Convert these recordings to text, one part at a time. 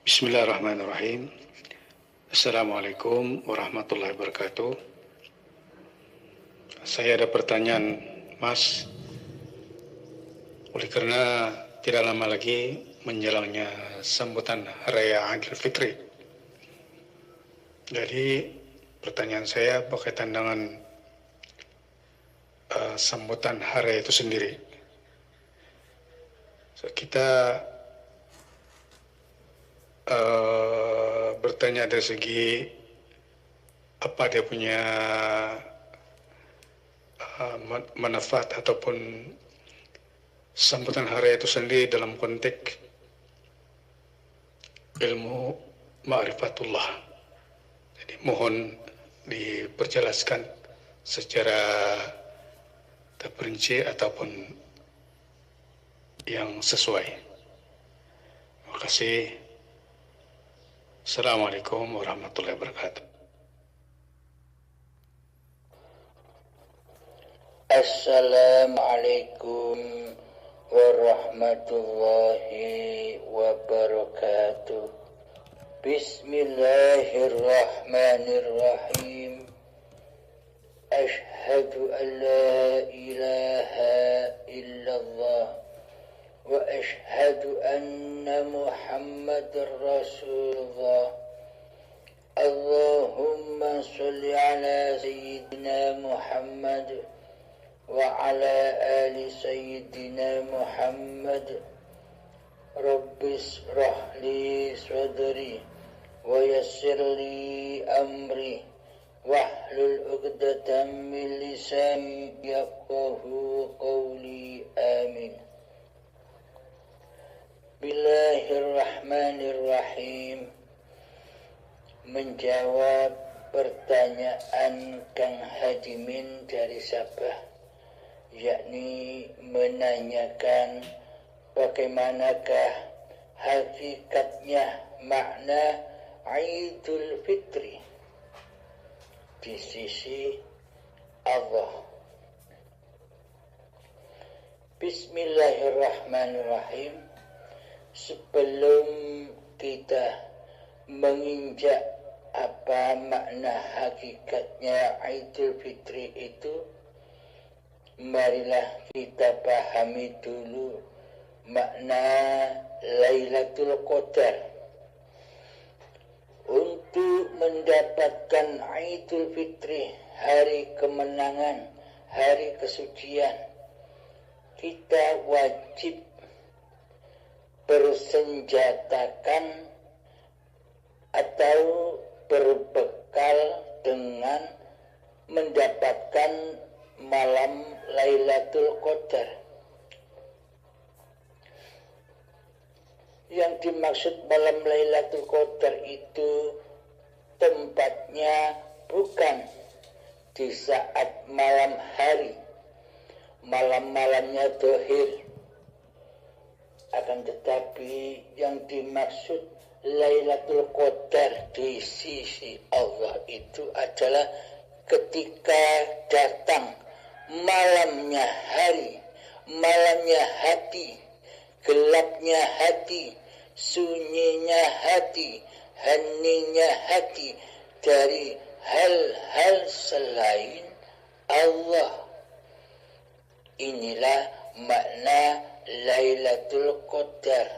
Bismillahirrahmanirrahim. Assalamualaikum warahmatullahi wabarakatuh. Saya ada pertanyaan, Mas. Oleh karena tidak lama lagi menjelasnya sambutan Hari Raya Idul Fitri. Jadi pertanyaan saya berkaitan dengan sambutan hari itu sendiri. Kita bertanya dari segi apa dia punya manfaat ataupun sambutan hari itu sendiri dalam konteks ilmu ma'rifatullah. Jadi mohon diperjelaskan secara terperinci ataupun yang sesuai. Terima kasih. Assalamualaikum warahmatullahi wabarakatuh. Assalamualaikum warahmatullahi wabarakatuh. Bismillahirrahmanirrahim. Ashhadu an la ilaha illallah wa ashhadu anna Muhammadar Rasulullah. Allahumma salli ala Sayyidina Muhammad wa ala ali Sayyidina Muhammad. Rabbis rahli sadri wa yassir li amri wahlul 'uqdatam min lisani yafqahu qawli. Amin. Bismillahirrahmanirrahim. Menjawab pertanyaan Kang Hadimin dari Sabah, yakni menanyakan bagaimanakah hakikatnya makna Idul Fitri di sisi Allah. Bismillahirrahmanirrahim. Sebelum kita menginjak apa makna hakikatnya Idul Fitri itu, marilah kita pahami dulu makna Lailatul Qadar. Untuk mendapatkan Idul Fitri, hari kemenangan, hari kesucian, kita wajib bersenjatakan atau berbekal dengan mendapatkan malam Lailatul Qadar. Yang dimaksud malam Lailatul Qadar itu tempatnya bukan di saat malam hari, malam-malamnya dohir. Akan tetapi yang dimaksud Lailatul Qadar di sisi Allah itu adalah ketika datang malamnya hari, malamnya hati, gelapnya hati, sunyinya hati, heningnya hati dari hal-hal selain Allah. Inilah makna Lailatul Qadar,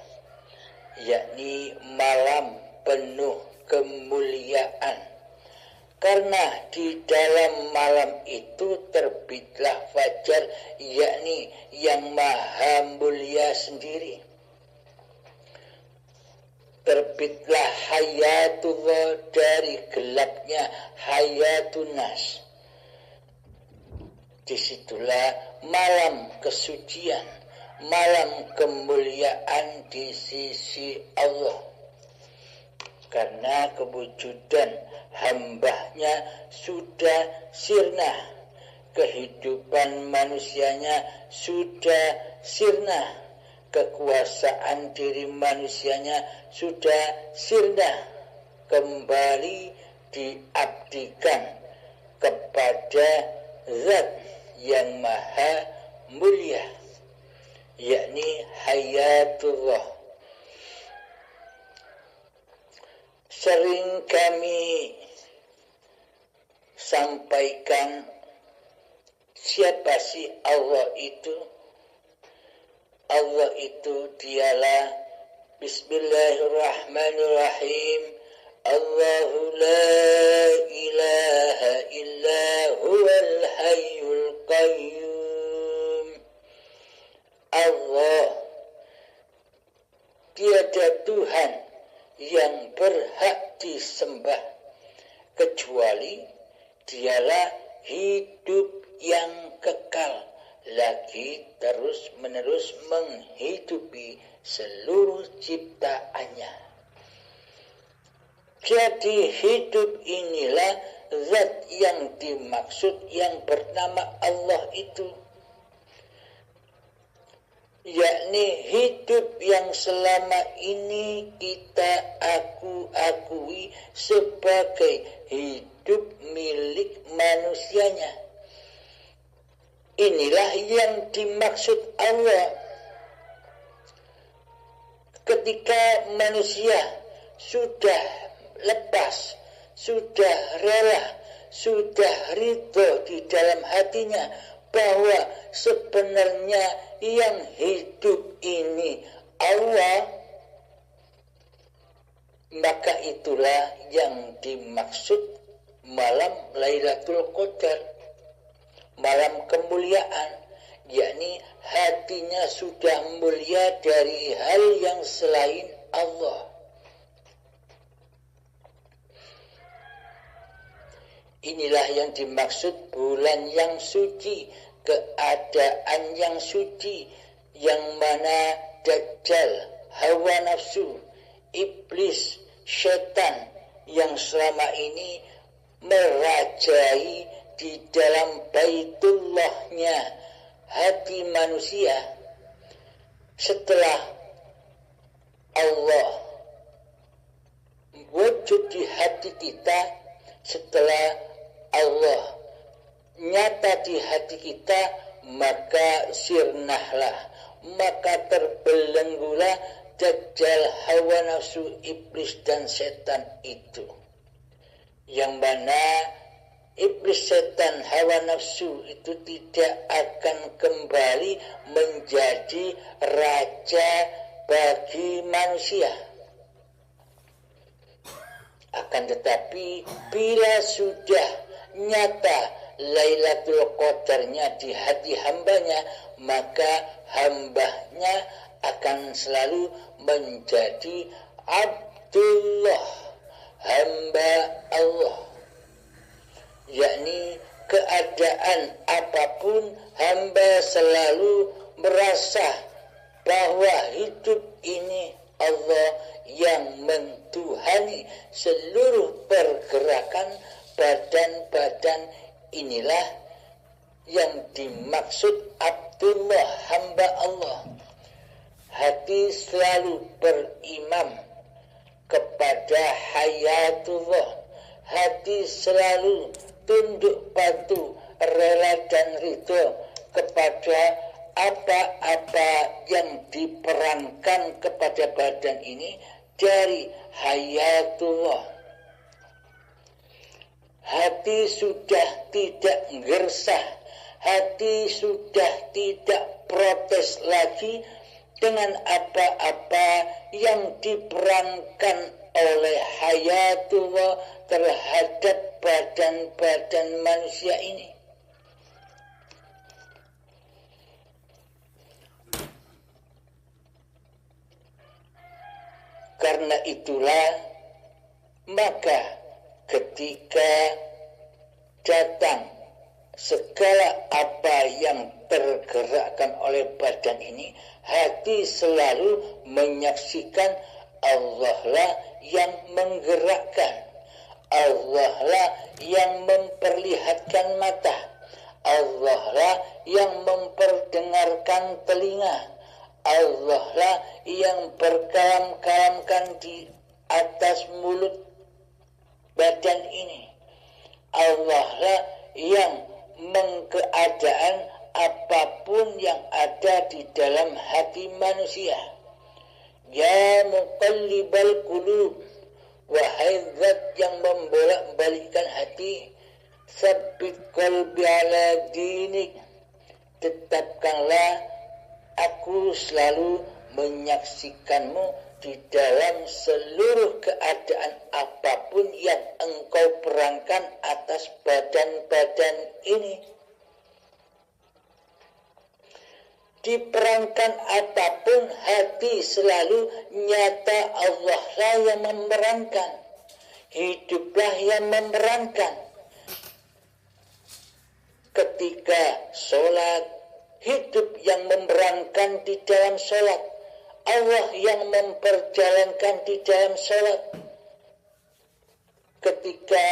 yakni malam penuh kemuliaan. Karena di dalam malam itu terbitlah fajar, yakni yang maha mulia sendiri. Terbitlah hayatullah dari gelapnya hayatun nas. Disitulah malam kesucian, malam kemuliaan di sisi Allah. Karena kewujudan hambanya sudah sirna, kehidupan manusianya sudah sirna, kekuasaan diri manusianya sudah sirna, kembali diabdikan kepada Zat yang maha mulia, yakni hayatullah. sering kami sampaikan siapa sih Allah itu? Allah itu dialah Bismillahirrahmanirrahim. Allahu la ilaha illa huwal hayyul qayyum. Allah, tiada Tuhan yang berhak disembah kecuali dialah hidup yang kekal, lagi terus-menerus menghidupi seluruh ciptaannya. Jadi hidup inilah zat yang dimaksud yang bernama Allah itu, yakni hidup yang selama ini kita akui sebagai hidup milik manusianya. Inilah yang dimaksud Allah. Ketika manusia sudah lepas, sudah rela, sudah ridho di dalam hatinya bahwa sebenarnya yang hidup ini Allah, maka itulah yang dimaksud malam Lailatul Qadar, malam kemuliaan, yakni hatinya sudah mulia dari hal yang selain Allah. Inilah yang dimaksud bulan yang suci, keadaan yang suci, yang mana Dajjal, hawa nafsu, iblis, syaitan yang selama ini merajai di dalam baitullahnya hati manusia. Setelah Allah wujud di hati kita, setelah Allah nyata di hati kita, maka sirnahlah, maka terbelenggulah Dajjal, hawa nafsu, iblis dan setan itu, yang mana iblis, setan, hawa nafsu itu tidak akan kembali menjadi raja bagi manusia. Akan tetapi bila sudah nyata Lailatul Qadarnya di hati hambanya, maka hambanya akan selalu menjadi Abdullah, hamba Allah, yakni keadaan apapun hamba selalu merasa bahwa hidup ini Allah yang mentuhani seluruh pergerakan badan-badan. Inilah yang dimaksud Abdullah, hamba Allah. Hati selalu berimam kepada hayatullah, hati selalu tunduk patuh, rela dan ridho kepada apa-apa yang diperankan kepada badan ini dari hayatullah. Hati sudah tidak gersah, hati sudah tidak protes lagi dengan apa-apa yang diperankan oleh hayatullah terhadap badan-badan manusia ini. Karena itulah, maka ketika datang segala apa yang tergerakkan oleh badan ini, hati selalu menyaksikan Allah lah yang menggerakkan, Allah lah yang memperlihatkan mata, Allah lah yang memperdengarkan telinga, Allah lah yang berkalam-kalamkan di atas mulut badan ini, Allah lah yang mengkeadaan apapun yang ada di dalam hati manusia. Ya muqallibal qulub, wahai zat yang membolak-balikkan hati, sabbit qalbi ala dinik, tetapkanlah aku selalu menyaksikanmu di dalam seluruh keadaan apapun yang engkau perangkan atas badan-badan ini. Diperangkan apapun, hati selalu nyata Allah lah yang memerankan. Hiduplah yang memerankan. Ketika sholat, hidup yang memerankan di dalam sholat. Allah yang memperjalankan di dalam sholat. Ketika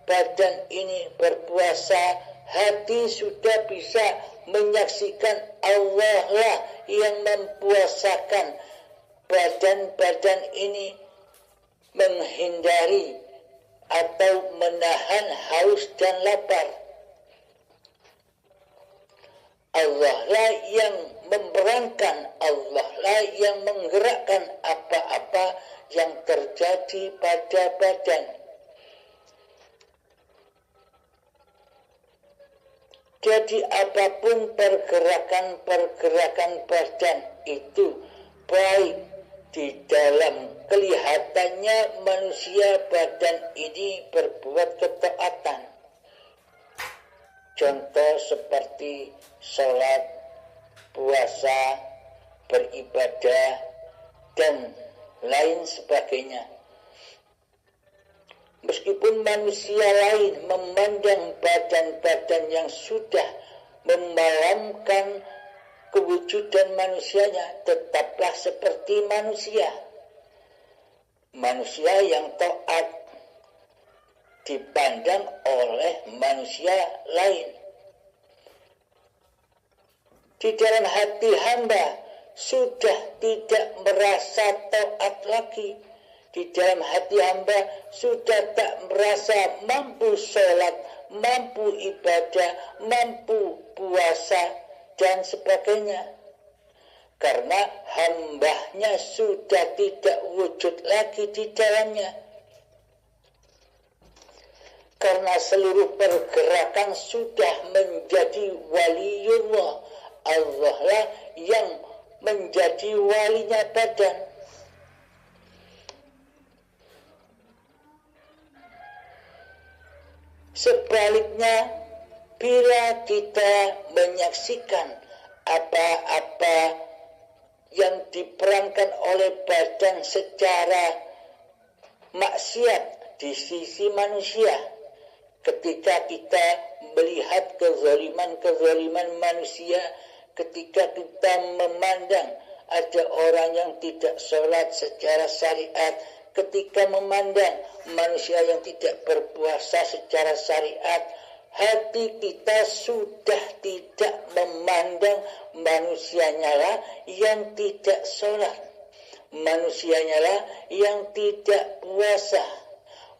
badan ini berpuasa, hati sudah bisa menyaksikan Allah lah yang mempuasakan badan-badan ini, menghindari atau menahan haus dan lapar. Allah lah yang memberangkan, Allah lah yang menggerakkan apa-apa yang terjadi pada badan. Jadi apapun pergerakan-pergerakan badan itu, baik di dalam kelihatannya manusia badan ini berbuat ketaatan. Contoh seperti sholat, puasa, beribadah, dan lain sebagainya. Meskipun manusia lain memandang badan-badan yang sudah memalamkan kewujudan manusianya, tetaplah seperti manusia. Manusia yang taat dipandang oleh manusia lain. Di dalam hati hamba sudah tidak merasa taat lagi. Di dalam hati hamba sudah tak merasa mampu sholat, mampu ibadah, mampu puasa, dan sebagainya. Karena hambanya sudah tidak wujud lagi di dalamnya. Karena seluruh pergerakan sudah menjadi waliullah. Allah lah yang menjadi walinya badan. Sebaliknya, bila kita menyaksikan apa-apa yang diperankan oleh badan secara maksiat di sisi manusia, ketika kita melihat kezaliman manusia, ketika kita memandang ada orang yang tidak sholat secara syariat, ketika memandang manusia yang tidak berpuasa secara syariat, hati kita sudah tidak memandang manusianya lah yang tidak sholat, manusianya lah yang tidak puasa,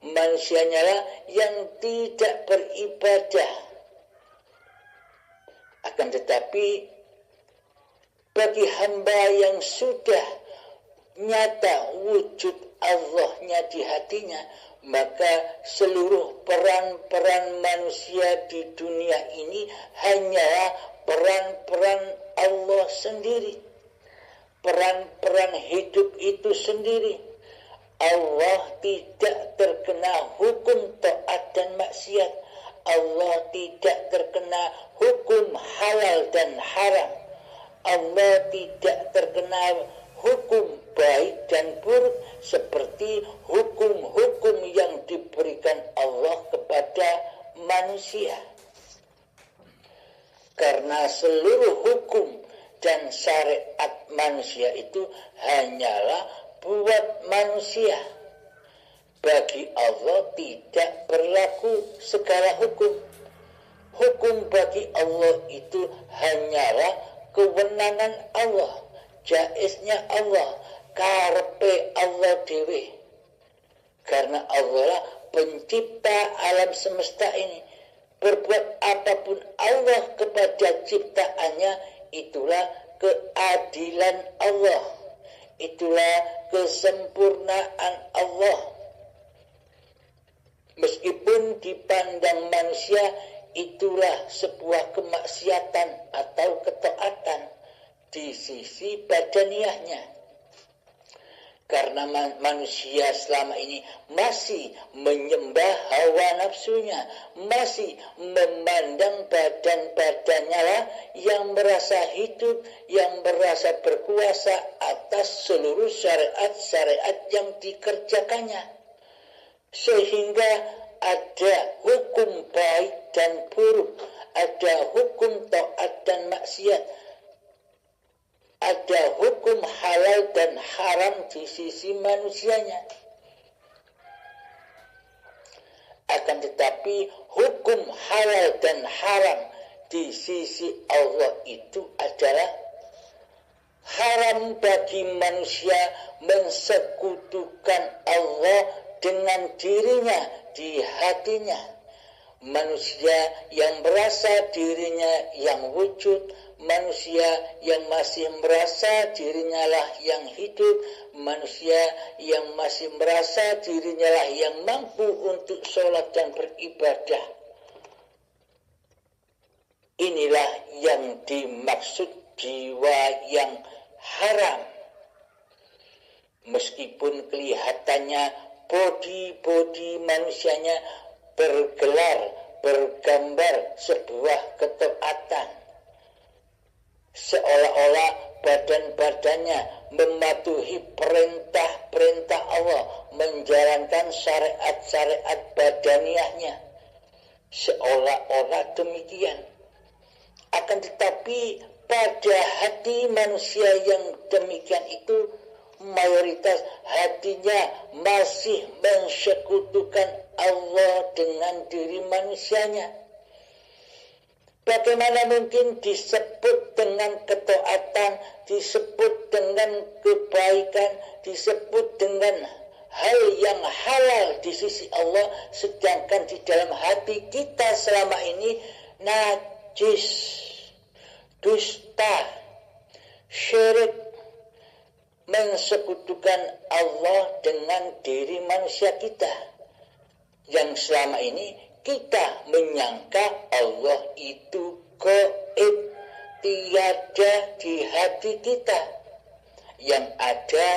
manusianya lah yang tidak beribadah. Akan tetapi bagi hamba yang sudah nyata wujud Allahnya di hatinya, maka seluruh peran-peran manusia di dunia ini hanyalah peran-peran Allah sendiri. Peran-peran hidup itu sendiri. Allah tidak terkena hukum taat dan maksiat. Allah tidak terkena hukum halal dan haram. Allah tidak terkena hukum baik dan buruk seperti hukum-hukum yang diberikan Allah kepada manusia. Karena seluruh hukum dan syariat manusia itu hanyalah buat manusia. Bagi Allah tidak berlaku segala hukum. Hukum bagi Allah itu hanyalah kewenangan Allah, jaiznya Allah, karepe Allah dewe. Karena Allah lah pencipta alam semesta ini. Berbuat apapun Allah kepada ciptaannya, itulah keadilan Allah. Itulah kesempurnaan Allah. Meskipun dipandang manusia itulah sebuah kemaksiatan atau ketaatan di sisi badaniahnya. Karena manusia selama ini masih menyembah hawa nafsunya, masih memandang badan-badannya lah yang merasa hidup, yang merasa berkuasa atas seluruh syariat-syariat yang dikerjakannya. Sehingga ada hukum baik dan buruk, ada hukum taat dan maksiat, ada hukum halal dan haram di sisi manusianya. Akan tetapi hukum halal dan haram di sisi Allah itu adalah haram bagi manusia mensekutukan Allah dengan dirinya di hatinya. Manusia yang merasa dirinya yang wujud, manusia yang masih merasa dirinya lah yang hidup, manusia yang masih merasa dirinya lah yang mampu untuk sholat dan beribadah. Inilah yang dimaksud jiwa yang haram. Meskipun kelihatannya bodi manusianya bergambar sebuah ketaatan, seolah-olah badan-badannya mematuhi perintah-perintah Allah, menjalankan syariat-syariat badaniahnya, seolah-olah demikian. Akan tetapi pada hati manusia yang demikian itu, mayoritas hatinya masih mensekutukan Allah dengan diri manusianya. Bagaimana mungkin disebut dengan ketaatan, disebut dengan kebaikan, disebut dengan hal yang halal di sisi Allah, sedangkan di dalam hati kita selama ini najis, dusta, syirik, mensekutukan Allah dengan diri manusia kita, yang selama ini kita menyangka Allah itu gaib, tiada di hati kita. Yang ada,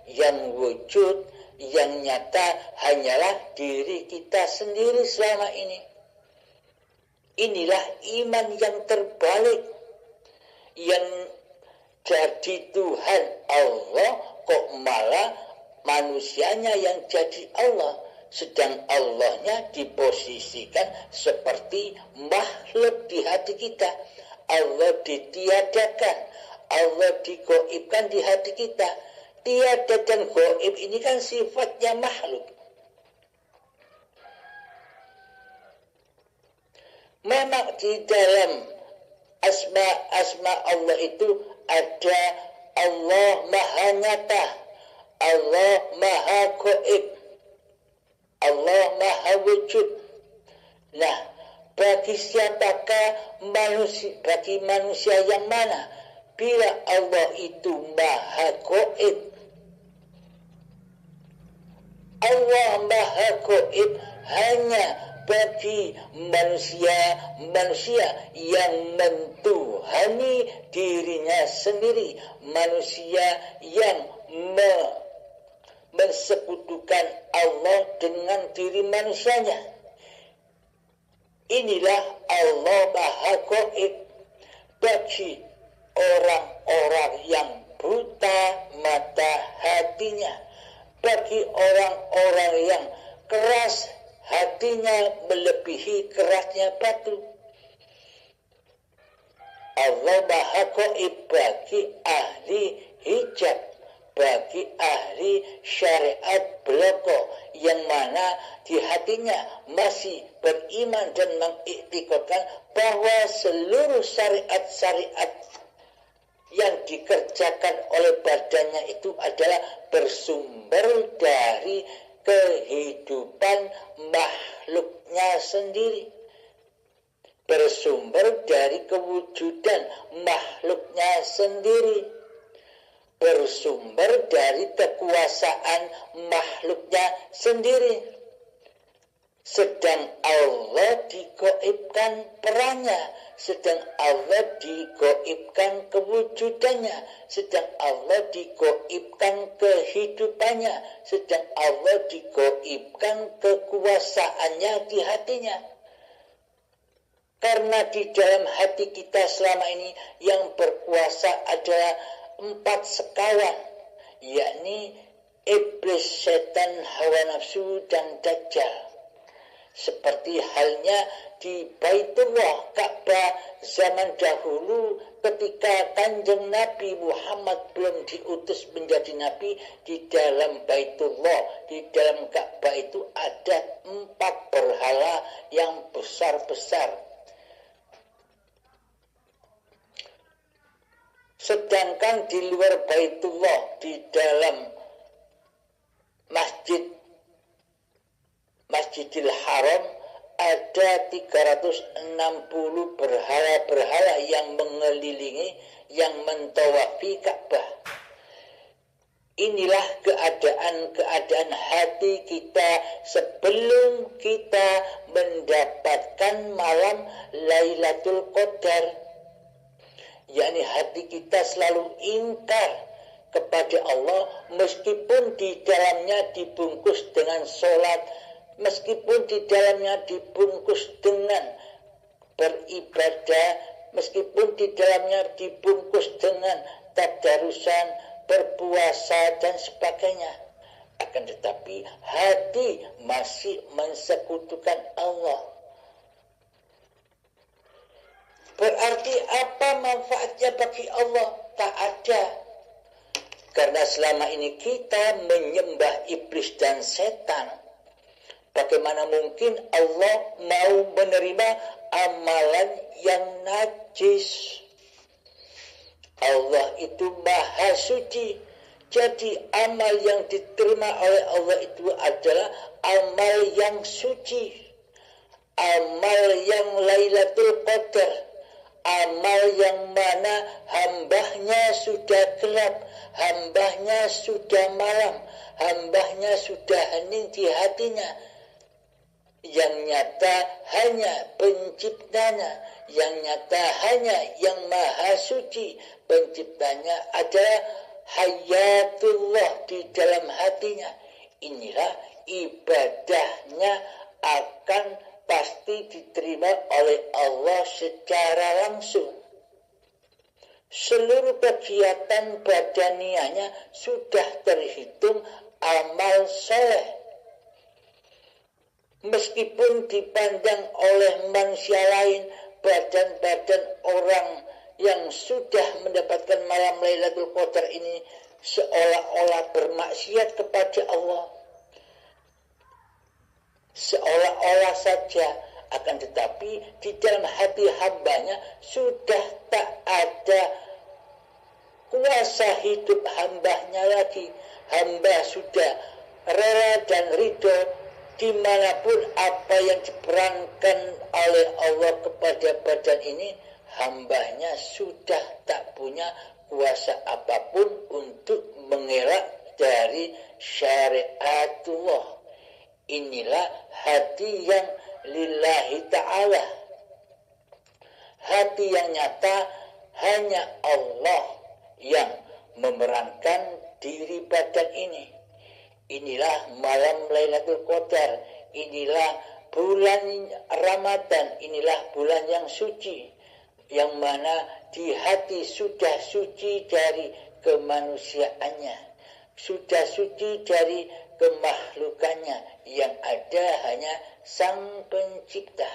yang wujud, yang nyata hanyalah diri kita sendiri selama ini. Inilah iman yang terbalik, yang jadi Tuhan Allah kok malah manusianya yang jadi Allah, sedang Allahnya diposisikan seperti makhluk di hati kita. Allah ditiadakan, Allah digoibkan di hati kita. Tiada dan goib ini kan sifatnya makhluk. Memang di dalam asma Allah itu ada Allah Maha Nyata, Allah Maha Goib, Allah Maha Wujud. Nah, bagi siapakah bagi manusia yang mana? Bila Allah itu Maha Goib, Allah Maha Goib hanya bagi manusia yang mentuhani dirinya sendiri, manusia yang mensekutukan Allah dengan diri manusianya. Inilah Allah Maha Goib. Bagi orang-orang yang buta mata hatinya, bagi orang-orang yang keras hatinya melebihi kerasnya batu, Allah Maha Goib bagi ahli hijab, bagi ahli syariat beloko, yang mana di hatinya masih beriman dan mengiktikadkan bahwa seluruh syariat-syariat yang dikerjakan oleh badannya itu adalah bersumber dari kehidupan makhluknya sendiri, bersumber dari kewujudan makhluknya sendiri, bersumber dari kekuasaan makhluknya sendiri. sedang Allah digoibkan perannya, sedang Allah digoibkan kewujudannya, sedang Allah digoibkan kehidupannya, sedang Allah digoibkan kekuasaannya di hatinya. Karena di dalam hati kita selama ini yang berkuasa adalah 4 sekawan, yakni iblis, setan, hawa nafsu, dan dajjal. Seperti halnya di Baitullah, Ka'bah zaman dahulu ketika Kanjeng Nabi Muhammad belum diutus menjadi Nabi, di dalam Baitullah, di dalam Ka'bah itu ada 4 berhala yang besar-besar. Sedangkan di luar Baitullah, di dalam Masjidil Haram, ada 360 berhala-berhala yang mengelilingi, yang mentawafi Ka'bah. Inilah keadaan hati kita sebelum kita mendapatkan malam Lailatul Qadar. Yakni hati kita selalu ingkar kepada Allah, meskipun di dalamnya dibungkus dengan sholat, meskipun di dalamnya dibungkus dengan beribadah, meskipun di dalamnya dibungkus dengan tadarusan, berpuasa, dan sebagainya. Akan tetapi hati masih mensekutukan Allah. Berarti apa manfaatnya bagi Allah? Tak ada. Karena selama ini kita menyembah iblis dan setan. Bagaimana mungkin Allah mau menerima amalan yang najis? Allah itu maha suci. Jadi amal yang diterima oleh Allah itu adalah amal yang suci. Amal yang Lailatul Qadar. Amal yang mana hambanya sudah gelap, hambanya sudah malam, hambanya sudah hening di hatinya. Yang nyata hanya penciptanya, yang nyata hanya yang maha suci. Penciptanya adalah hayatullah di dalam hatinya. Inilah ibadahnya akan pasti diterima oleh Allah secara langsung. Seluruh kegiatan badanianya sudah terhitung amal soleh. Meskipun dipandang oleh manusia lain, badan-badan orang yang sudah mendapatkan malam Lailatul Qadar ini seolah-olah bermaksiat kepada Allah. Seolah-olah saja, akan tetapi di dalam hati hambanya sudah tak ada kuasa hidup hambanya lagi. Hamba sudah rela dan ridho dimanapun apa yang diperankan oleh Allah kepada badan ini, hambanya sudah tak punya kuasa apapun untuk mengelak dari syariatullah. Inilah hati yang lillahi ta'ala. Hati yang nyata hanya Allah yang memerankan diri badan ini. Inilah malam Lailatul Qadar. Inilah bulan Ramadan. Inilah bulan yang suci. Yang mana di hati sudah suci dari kemanusiaannya. Sudah suci dari kemakhlukannya. Yang ada hanya Sang Pencipta.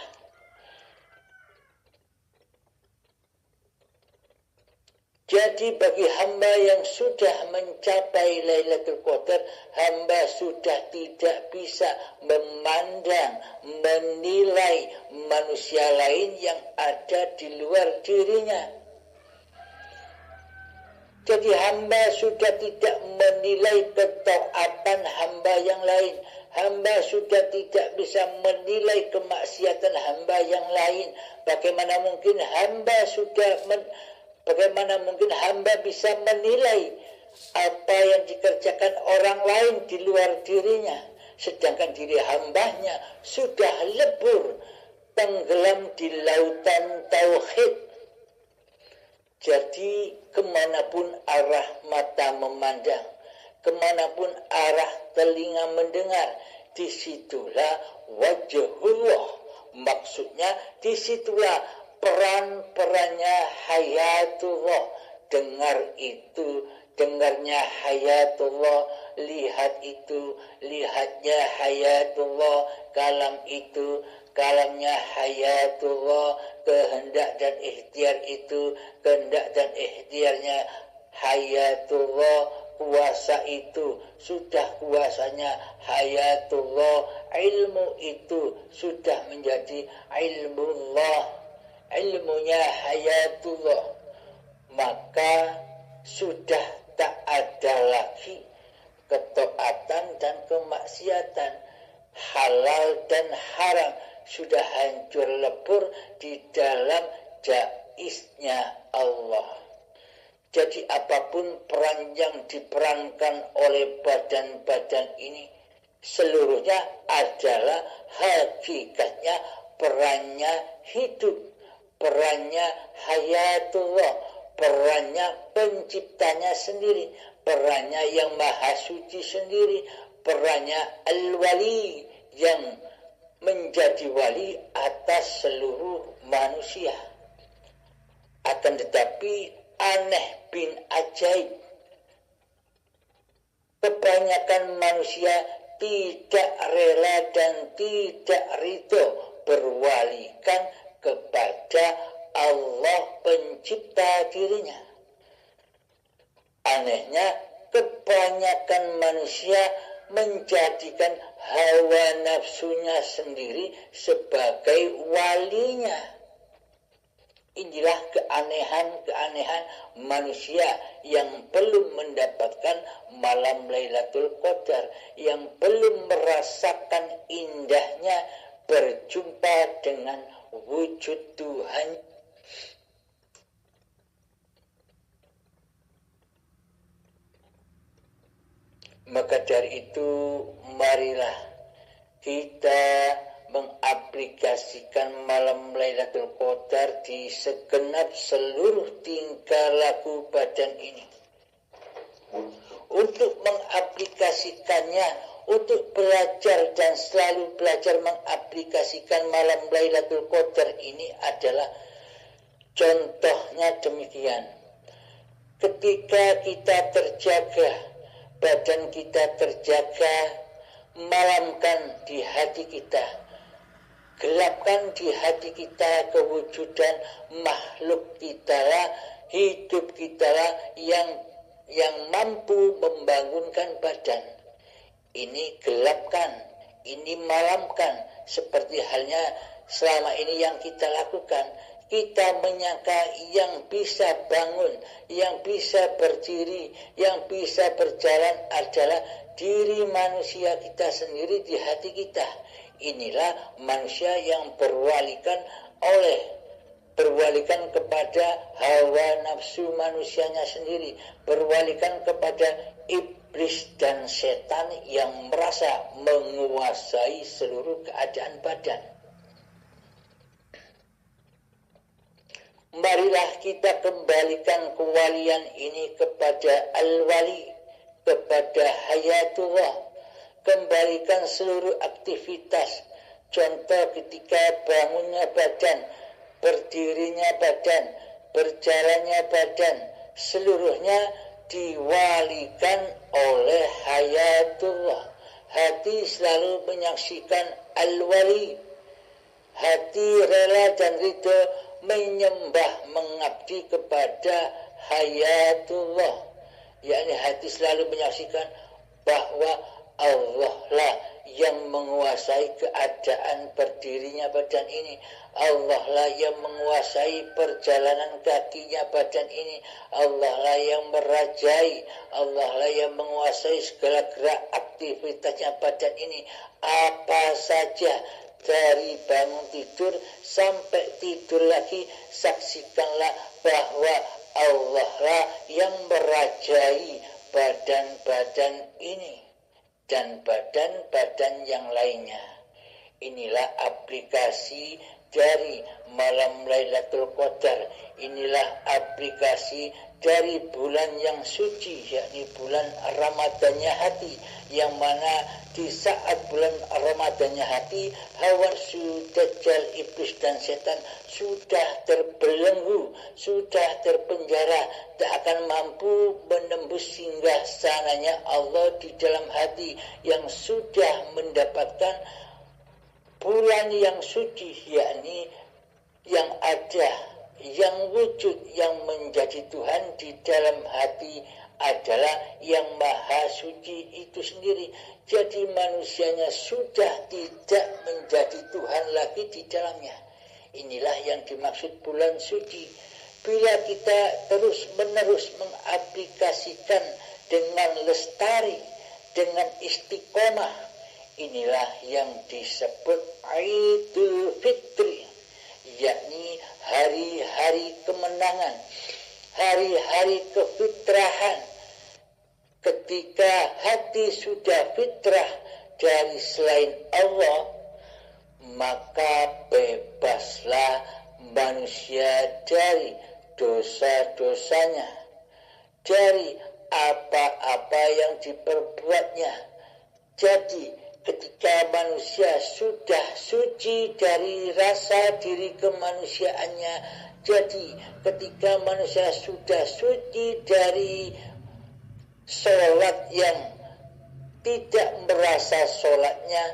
Jadi bagi hamba yang sudah mencapai Lailatul Qadar, hamba sudah tidak bisa memandang, menilai manusia lain yang ada di luar dirinya. Jadi hamba sudah tidak menilai ketaatan hamba yang lain. Hamba sudah tidak bisa menilai kemaksiatan hamba yang lain. Bagaimana mungkin hamba bisa menilai apa yang dikerjakan orang lain di luar dirinya? sedangkan diri hambanya sudah lebur tenggelam di lautan tauhid. Jadi kemanapun arah mata memandang, kemanapun arah telinga mendengar, disitulah wajhullah. Maksudnya disitulah peran-perannya hayatullah. Dengar itu, dengarnya hayatullah. Lihat itu, lihatnya hayatullah. Kalam itu, kalamnya hayatullah. Kehendak dan ikhtiar itu, kehendak dan ikhtiarnya hayatullah. Kuasa itu sudah kuasanya hayatullah. Ilmu itu sudah menjadi ilmullah, ilmunya hayatullah. Maka sudah tak ada lagi ketaatan dan kemaksiatan, halal dan haram sudah hancur lebur di dalam jaiznya Allah. Jadi apapun peran yang diperankan oleh badan-badan ini, seluruhnya adalah hakikatnya perannya hidup, perannya hayatullah, perannya penciptanya sendiri, perannya yang maha suci sendiri, perannya al-wali yang menjadi wali atas seluruh manusia. Akan tetapi aneh bin ajaib, kebanyakan manusia tidak rela dan tidak ridho berwalikan kepada Allah pencipta dirinya. Anehnya, kebanyakan manusia menjadikan hawa nafsunya sendiri sebagai walinya. Inilah keanehan-keanehan manusia yang belum mendapatkan malam Lailatul Qadar, yang belum merasakan indahnya berjumpa dengan wujud Tuhan. Maka dari itu, marilah kita mengaplikasikan malam Lailatul Qadar di segenap seluruh tingkah laku badan ini. Untuk mengaplikasikannya, untuk belajar dan selalu belajar mengaplikasikan malam Lailatul Qadar ini adalah contohnya demikian. Ketika kita terjaga, badan kita terjaga, malamkan di hati kita, gelapkan di hati kita kewujudan makhluk kita lah, hidup kita lah yang mampu membangunkan badan. Ini gelapkan, ini malamkan, seperti halnya selama ini yang kita lakukan. Kita menyangka yang bisa bangun, yang bisa berdiri, yang bisa berjalan adalah diri manusia kita sendiri di hati kita. Inilah manusia yang berwalikan kepada hawa nafsu manusianya sendiri, berwalikan kepada iblis dan setan yang merasa menguasai seluruh keadaan badan. Marilah kita kembalikan kewalian ini kepada al-wali, kepada hayatullah. Kembalikan seluruh aktivitas. Contoh ketika bangunnya badan, berdirinya badan, berjalannya badan, seluruhnya diwalikan oleh hayatullah. Hati selalu menyaksikan al-wali. Hati rela dan ridho menyembah, mengabdi kepada hayatullah. Yakni hati selalu menyaksikan bahwa Allah lah yang menguasai keadaan berdirinya badan ini. Allah lah yang menguasai perjalanan kakinya badan ini. Allah lah yang merajai. Allah lah yang menguasai segala gerak aktivitasnya badan ini. Apa saja, dari bangun tidur sampai tidur lagi, saksikanlah bahwa Allah lah yang merajai badan-badan ini. dan badan-badan yang lainnya. Inilah aplikasi dari malam Lailatul Qadar. Inilah aplikasi dari bulan yang suci, yakni bulan Ramadannya hati, yang mana di saat bulan Ramadannya hati, hawa nafsu, dajjal, iblis dan setan sudah terbelenggu, sudah terpenjara, tak akan mampu menembus singgah sananya Allah di dalam hati yang sudah mendapatkan bulan yang suci, yakni yang ada, yang wujud, yang menjadi Tuhan di dalam hati adalah yang maha suci itu sendiri. Jadi manusianya sudah tidak menjadi Tuhan lagi di dalamnya. Inilah yang dimaksud bulan suci. Bila kita terus-menerus mengaplikasikan dengan lestari, dengan istiqomah, inilah yang disebut Idul Fitri, yakni hari-hari kemenangan, hari-hari kefitrahan. Ketika hati sudah fitrah dari selain Allah, maka bebaslah manusia dari dosa-dosanya, dari apa-apa yang diperbuatnya. Jadi ketika manusia sudah suci dari rasa diri kemanusiaannya, jadi ketika manusia sudah suci dari sholat yang tidak merasa sholatnya,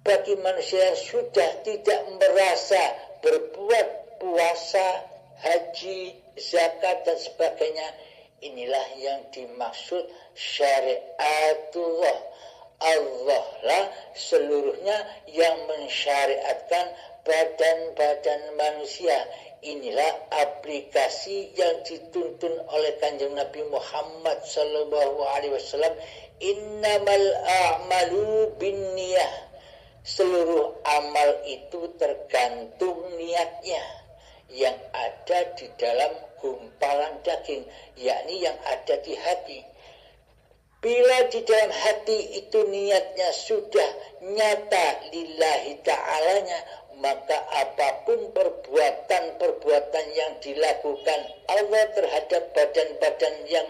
bagi manusia sudah tidak merasa berbuat puasa, haji, zakat dan sebagainya, inilah yang dimaksud syariatullah. Allah lah seluruhnya yang mensyariatkan badan-badan manusia. Inilah aplikasi yang dituntun oleh Kanjeng Nabi Muhammad sallallahu alaihi wasallam. Innamal a'malu binniyah. Seluruh amal itu tergantung niatnya yang ada di dalam gumpalan daging, yakni yang ada di hati. Bila di dalam hati itu niatnya sudah nyata lillahi ta'alanya, maka apapun perbuatan-perbuatan yang dilakukan Allah terhadap badan-badan yang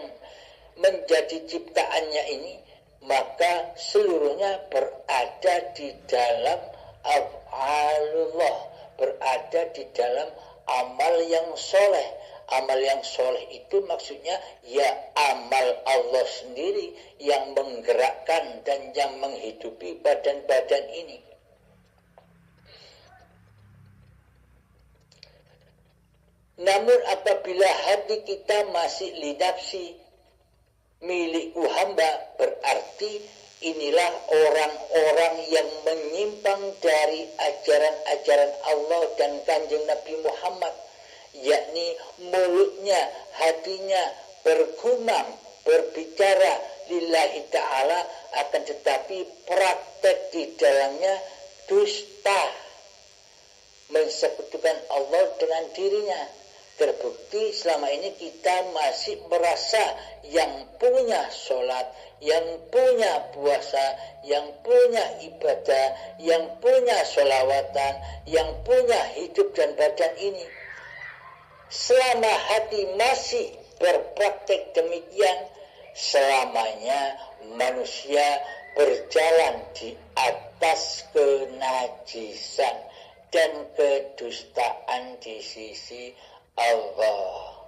menjadi ciptaannya ini, maka seluruhnya berada di dalam af'alullah, berada di dalam amal yang soleh. Amal yang soleh itu maksudnya ya amal Allah sendiri yang menggerakkan dan yang menghidupi badan-badan ini. Namun apabila hati kita masih linafsi, milikku hamba, berarti inilah orang-orang yang menyimpang dari ajaran-ajaran Allah dan Kanjeng Nabi Muhammad, yakni mulutnya, hatinya bergumam, berbicara lillahi ta'ala, akan tetapi praktek di dalamnya dusta, mensekutukan Allah dengan dirinya. Terbukti selama ini kita masih merasa yang punya sholat, yang punya puasa, yang punya ibadah, yang punya sholawatan, yang punya hidup dan badan ini. Selama hati masih berpraktek demikian, selamanya manusia berjalan di atas kenajisan dan kedustaan di sisi Allah.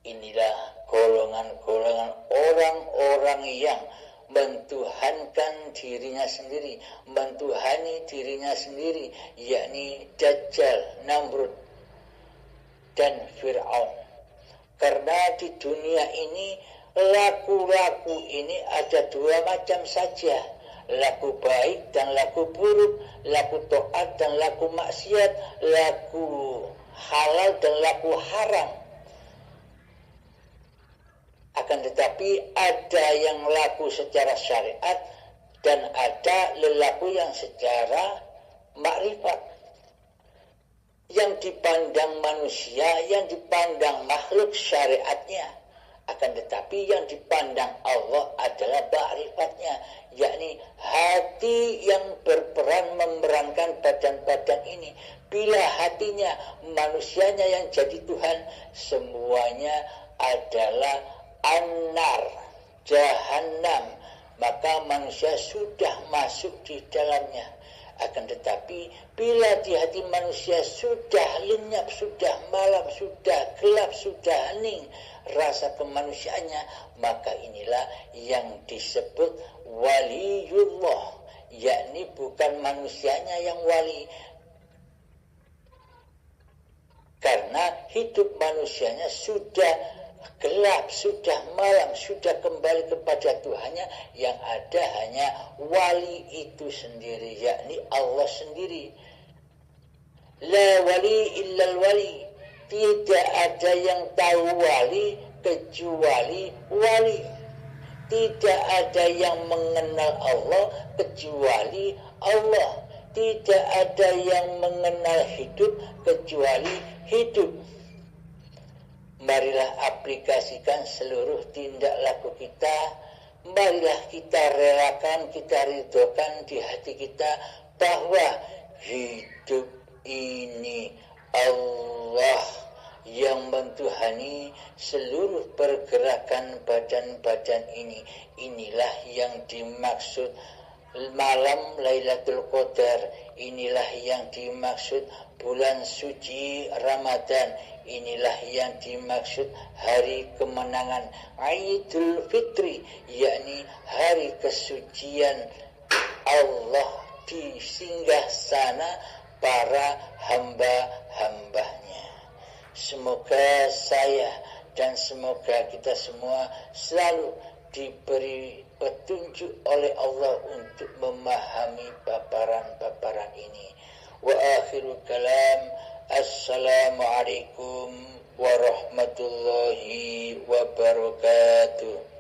Inilah golongan-golongan orang-orang yang mentuhankan dirinya sendiri, mentuhani dirinya sendiri, yakni Dajjal, Namrud, dan Fir'aun. Karena di dunia ini laku-laku ini ada dua macam saja, laku baik dan laku buruk, laku taat dan laku maksiat, laku halal dan laku haram. Akan tetapi ada yang laku secara syariat dan ada lelaku yang secara makrifat. Yang dipandang manusia, yang dipandang makhluk syariatnya Akan tetapi yang dipandang Allah adalah ma'rifatnya, yakni hati yang berperan memerankan badan-badan ini. Bila hatinya manusianya yang jadi Tuhan, semuanya adalah annar, jahannam, maka manusia sudah masuk di dalamnya. Akan tetapi bila di hati manusia sudah lenyap, sudah malam, sudah gelap, sudah hening rasa kemanusiaannya, maka inilah yang disebut waliullah, yakni bukan manusianya yang wali, karena hidup manusianya sudah gelap, sudah malam, sudah kembali kepada Tuhannya. Yang ada hanya wali itu sendiri, yakni Allah sendiri. La wali illal wali, tidak ada yang tahu wali kecuali wali. Tidak ada yang mengenal Allah kecuali Allah. Tidak ada yang mengenal hidup kecuali hidup. Marilah aplikasikan seluruh tindak laku kita. Marilah kita relakan, kita ridhokan di hati kita bahwa hidup ini Allah yang mentuhani seluruh pergerakan badan-badan ini. Inilah yang dimaksud malam Lailatul Qadar. Inilah yang dimaksud bulan suci Ramadan. Inilah yang dimaksud hari kemenangan Idul Fitri, yakni hari kesucian Allah di singgah sana para hamba-hambanya. Semoga saya dan semoga kita semua selalu diberi petunjuk oleh Allah untuk memahami paparan-paparan ini. Wa akhiru kalam, assalamualaikum warahmatullahi wabarakatuh.